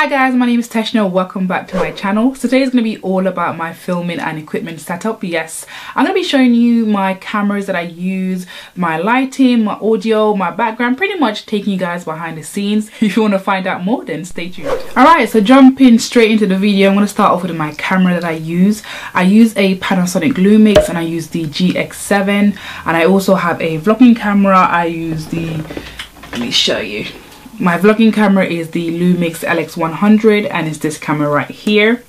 Hi guys, my name is Queenteshna. Welcome back to my channel. So today is going to be all about my filming and equipment setup. Yes, I'm going to be showing you my cameras that I use, my lighting, my audio, my background, pretty much taking you guys behind the scenes. If you want to find out more, then stay tuned. Alright, so jumping straight into the video, I'm going to start off with my camera that I use. I use a Panasonic Lumix and I use the GX7, and I also have a vlogging camera. I use the, let me show you. My vlogging camera is the Lumix LX100 and it's this camera right here.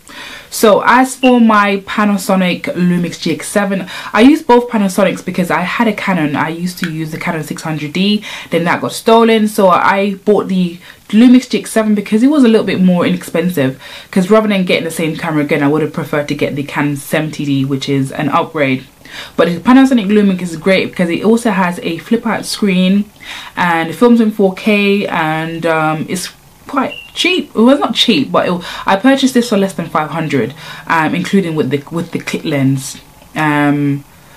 So as for my Panasonic Lumix GX7, I use both Panasonics because I had a Canon. I used to use the Canon 600D, then that got stolen, so I bought the Lumix GX7 because it was a little bit more inexpensive, because rather than getting the same camera again, I would have preferred to get the Canon 70D, which is an upgrade. But the Panasonic Lumix is great because it also has a flip out screen and it films in 4K, and it's quite cheap. Well, it's not cheap, but I purchased this for less than 500, including with the kit lens.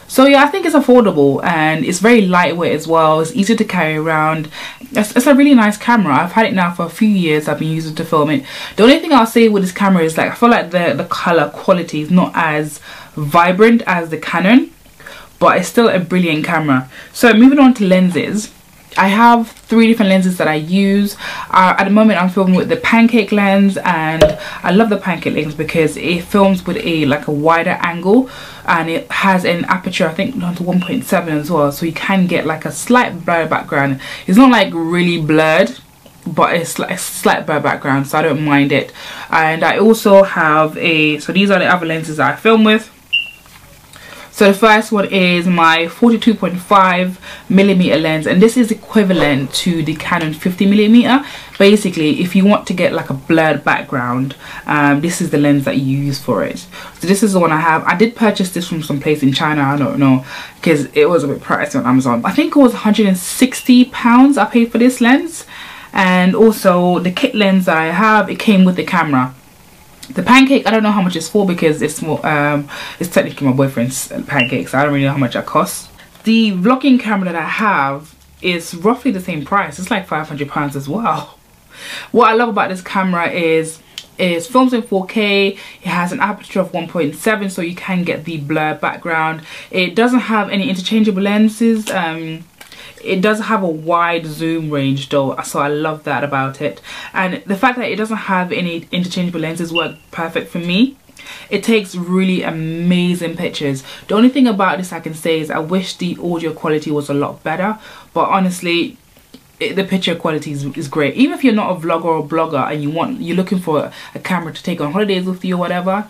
So yeah, I think it's affordable and it's very lightweight as well. It's easy to carry around. It's a really nice camera. I've had it now for a few years. I've been using it to film it. The only thing I'll say with this camera is, like, I feel like the color quality is not as vibrant as the Canon, but it's still a brilliant camera. So moving on to lenses, I have 3 different lenses that I use. At the moment I'm filming with the pancake lens, and I love the pancake lens because it films with a wider angle, and it has an aperture, I think, down to 1.7 as well, so you can get like a slight blur background. It's not like really blurred, but it's like a slight blur background, so I don't mind it. And I also have so these are the other lenses that I film with. So the first one is my 42.5mm lens, and this is equivalent to the Canon 50mm. Basically, if you want to get like a blurred background, this is the lens that you use for it. So this is the one I have. I did purchase this from some place in China, I don't know, because it was a bit pricey on Amazon. I think it was £160 I paid for this lens. And also the kit lens that I have, it came with the camera. The pancake, I don't know how much it's for because it's more, it's technically my boyfriend's pancake, so I don't really know how much that costs. The vlogging camera that I have is roughly the same price. It's like £500 as well. What I love about this camera is it films in 4K. It has an aperture of 1.7, so you can get the blur background. It doesn't have any interchangeable lenses. It does have a wide zoom range though, so I love that about it. And the fact that it doesn't have any interchangeable lenses work perfect for me. It takes really amazing pictures. The only thing about this I can say is I wish the audio quality was a lot better, but honestly the picture quality is great. Even if you're not a vlogger or blogger and you're looking for a camera to take on holidays with you or whatever,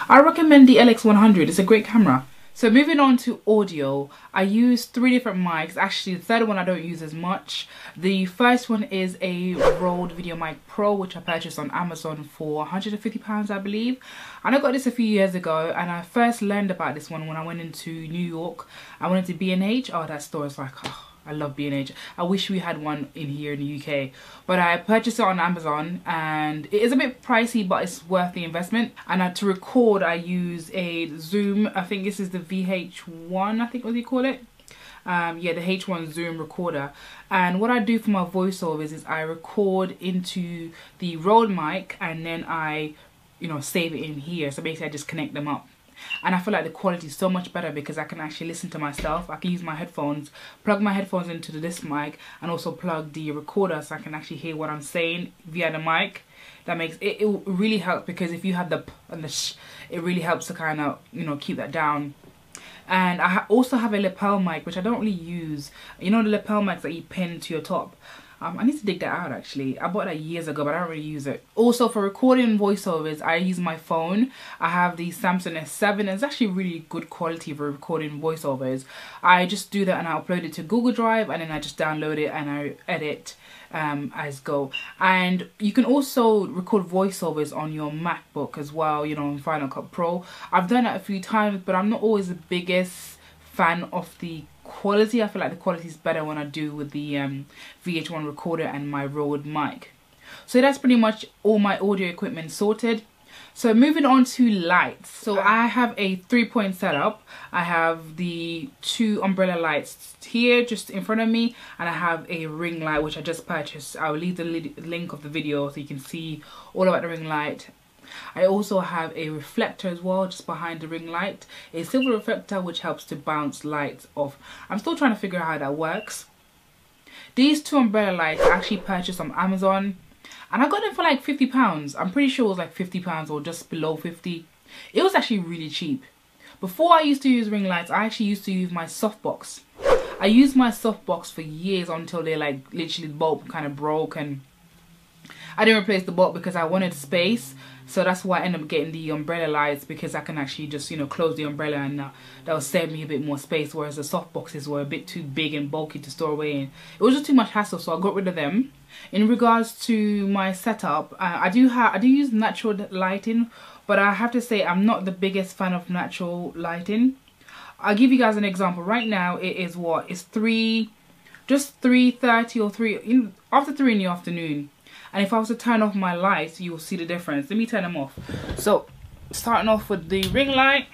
I recommend the LX100. It's a great camera. So moving on to audio, I use 3 different mics. Actually, the third one I don't use as much. The first one is a Rode Video Mic Pro, which I purchased on Amazon for £150, I believe. And I got this a few years ago, and I first learned about this one when I went into New York. I went into B&H. Oh, that store is like, oh, I love B&H. I wish we had one in here in the UK. But I purchased it on Amazon, and it is a bit pricey, but it's worth the investment. And to record, I use a Zoom. I think this is the VH1, I think what you call it. Yeah, the H1 Zoom recorder. And what I do for my voiceovers is I record into the Rode mic, and then I, save it in here. So basically I just connect them up. And I feel like the quality is so much better because I can actually listen to myself. I can use my headphones, plug my headphones into this mic, and also plug the recorder so I can actually hear what I'm saying via the mic. That makes it really helps, because if you have the p and the sh, it really helps to kind of keep that down. And I also have a lapel mic, which I don't really use. You know the lapel mics that you pin to your top. I need to dig that out actually. I bought that years ago, but I don't really use it. Also, for recording voiceovers, I use my phone. I have the Samsung S7, and it's actually really good quality for recording voiceovers. I just do that and I upload it to Google Drive, and then I just download it and I edit as go. And you can also record voiceovers on your MacBook as well, in Final Cut Pro. I've done that a few times, but I'm not always the biggest fan of the quality. I feel like the quality is better when I do with the VH1 recorder and my Rode mic. So that's pretty much all my audio equipment sorted. So moving on to lights. So I have a 3-point setup. I have the 2 umbrella lights here just in front of me, and I have a ring light which I just purchased. I'll leave the link of the video so you can see all about the ring light. I also have a reflector as well just behind the ring light. A silver reflector which helps to bounce lights off. I'm still trying to figure out how that works. These 2 umbrella lights I actually purchased on Amazon. And I got them for like £50. I'm pretty sure it was like £50 or just below 50. It was actually really cheap. Before I used to use ring lights, I actually used to use my softbox. I used my softbox for years until they like literally the bulb kind of broke, and I didn't replace the bulb because I wanted space. So that's why I ended up getting the umbrella lights, because I can actually just, you know, close the umbrella, and that will save me a bit more space, whereas the soft boxes were a bit too big and bulky to store away in. It was just too much hassle, so I got rid of them. In regards to my setup, I do use natural lighting, but I have to say I'm not the biggest fan of natural lighting. I'll give you guys an example. Right now it is what? It's just 3:30 or after 3 in the afternoon. And if I was to turn off my lights, you will see the difference. Let me turn them off. So, starting off with the ring light.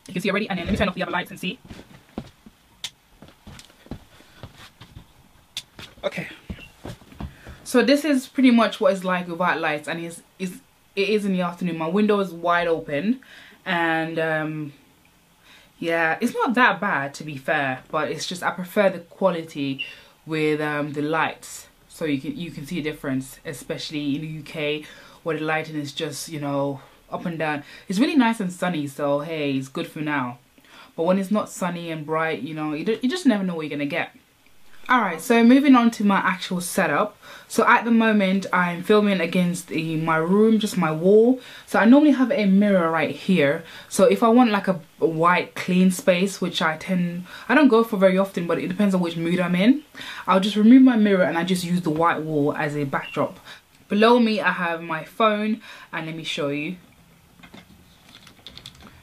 You can see already. And then let me turn off the other lights and see. Okay. So this is pretty much what it's like without lights. And it is in the afternoon. My window is wide open. And yeah, it's not that bad to be fair. But it's just I prefer the quality with the lights. So you can see a difference, especially in the UK where the lighting is just, you know, up and down. It's really nice and sunny, so hey, it's good for now. But when it's not sunny and bright, you know, you just never know what you're gonna get. Alright, so moving on to my actual setup. So at the moment I'm filming against my room, just my wall. So I normally have a mirror right here. So if I want like a white clean space, which I don't go for very often, but it depends on which mood I'm in, I'll just remove my mirror and I just use the white wall as a backdrop. Below me I have my phone, and let me show you.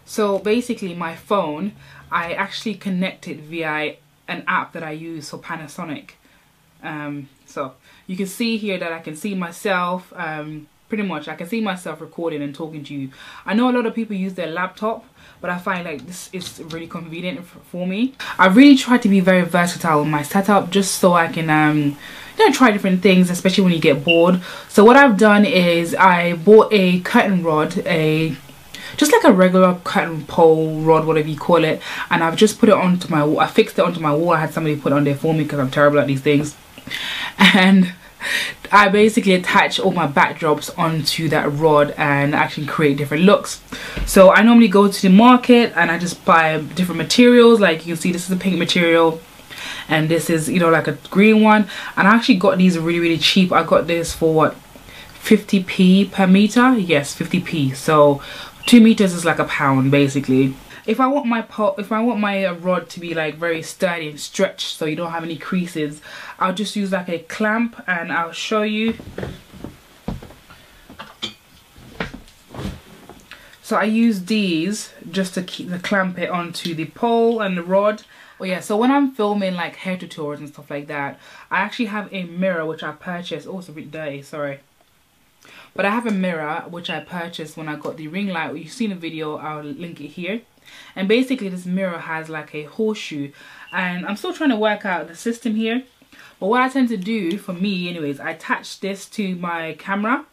So basically my phone, I actually connect it via an app that I use for Panasonic. So you can see here that I can see myself, pretty much I can see myself recording and talking to you. I know a lot of people use their laptop, but I find like this is really convenient for me. I really try to be very versatile with my setup, just so I can you know, try different things, especially when you get bored. So what I've done is I bought a curtain rod, just like a regular curtain pole rod, whatever you call it, and I've just put it onto my wall. I fixed it onto my wall. I had somebody put it on there for me because I'm terrible at these things. And I basically attach all my backdrops onto that rod and actually create different looks. So I normally go to the market and I just buy different materials. Like you can see, this is a pink material, and this is, you know, like a green one. And I actually got these really cheap. I got this for what, 50p per meter? Yes, 50p. So 2 meters is like £1 basically. If I want my rod to be like very sturdy and stretched so you don't have any creases, I'll just use like a clamp, and I'll show you. So I use these just to clamp it onto the pole and the rod. Oh yeah, so when I'm filming like hair tutorials and stuff like that, I actually have a mirror which I purchased. Oh, it's a bit dirty, sorry. But I have a mirror which I purchased when I got the ring light. You've seen a video, I'll link it here. And basically this mirror has like a horseshoe, and I'm still trying to work out the system here. But what I tend to do, for me anyways, I attach this to my camera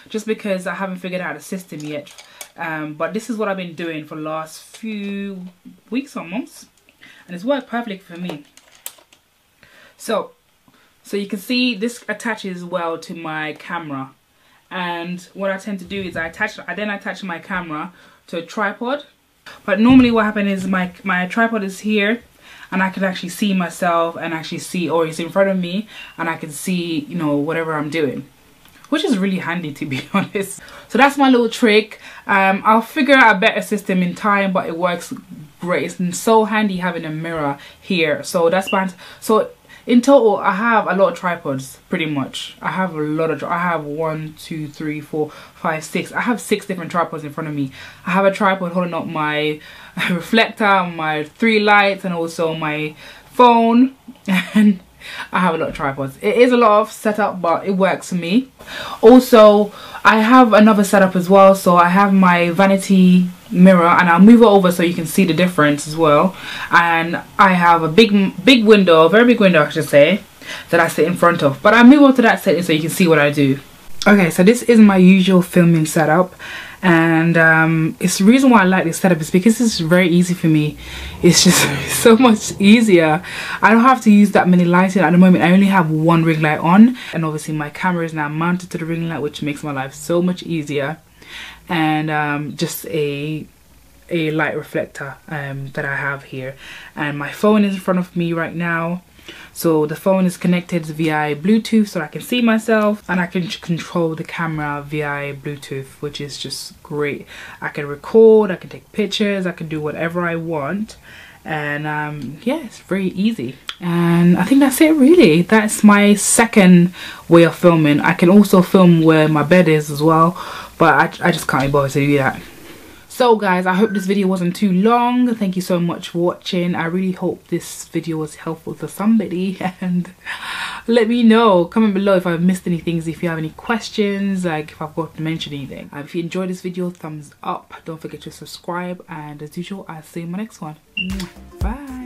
just because I haven't figured out the system yet. But this is what I've been doing for the last few weeks or months, and it's worked perfectly for me. So you can see this attaches well to my camera. And what I tend to do is I then attach my camera to a tripod. But normally what happens is my tripod is here, and I can actually see myself and actually see, or it's in front of me, and I can see, you know, whatever I'm doing, which is really handy, to be honest. So that's my little trick. I'll figure out a better system in time, but it works great. It's so handy having a mirror here. So that's fine. So in total, I have a lot of tripods, pretty much. I have 1, 2, 3, 4, 5, 6. I have 6 different tripods in front of me. I have a tripod holding up my reflector, my 3 lights, and also my phone. And I have a lot of tripods. It is a lot of setup, but it works for me. Also, I have another setup as well. So I have my vanity mirror, and I'll move it over so you can see the difference as well. And I have a big window, a very big window I should say, that I sit in front of. But I move on to that setting so you can see what I do. Okay, so this is my usual filming setup, and it's the reason why I like this setup is because it's very easy for me. It's just so much easier. I don't have to use that many lighting at the moment. I only have one ring light on, and obviously my camera is now mounted to the ring light, which makes my life so much easier. And just a light reflector that I have here, and my phone is in front of me right now. So the phone is connected via Bluetooth, so I can see myself, and I can control the camera via Bluetooth, which is just great. I can record, I can take pictures, I can do whatever I want, and yeah, it's very easy. And I think that's it really. That's my second way of filming. I can also film where my bed is as well, but I just can't be bothered to do that. So guys, I hope this video wasn't too long. Thank you so much for watching. I really hope this video was helpful to somebody, and let me know, comment below if I've missed any things, if you have any questions, like if I've got to mention anything. If you enjoyed this video, thumbs up. Don't forget to subscribe, and as usual, I'll see you in my next one. Bye.